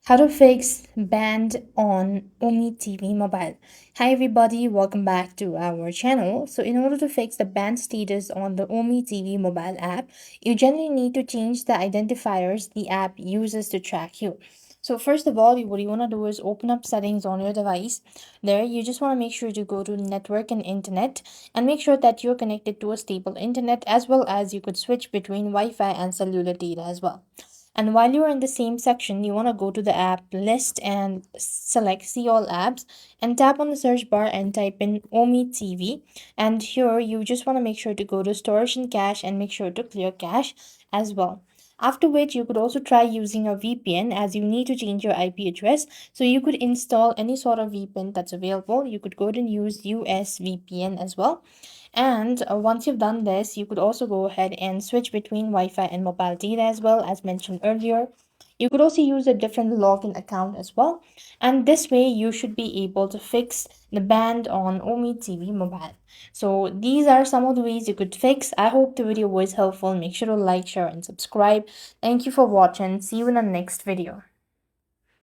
How to fix band on Omi TV mobile. Hi everybody, welcome back to our channel. So in order to fix the band status on the Omi TV mobile app, you generally need to change the identifiers the app uses to track you. So first of all, what you want to do is open up settings on your device. There, you just want to make sure to go to network and internet and make sure that you're connected to a stable internet, as well as you could switch between Wi-Fi and cellular data as well. And while you're in the same section, you want to go to the app list and select see all apps and tap on the search bar and type in Omi TV. And here you just want to make sure to go to storage and cache and make sure to clear cache as well. After which you could also try using a VPN as you need to change your IP address. So you could install any sort of VPN that's available. You could go ahead and use USVPN as well. And once you've done this, you could also go ahead and switch between Wi-Fi and mobile data as well, as mentioned earlier. You could also use a different login account as well. And this way, you should be able to fix the band on Omi TV mobile. So these are some of the ways you could fix. I hope the video was helpful. Make sure to like, share, and subscribe. Thank you for watching. See you in the next video.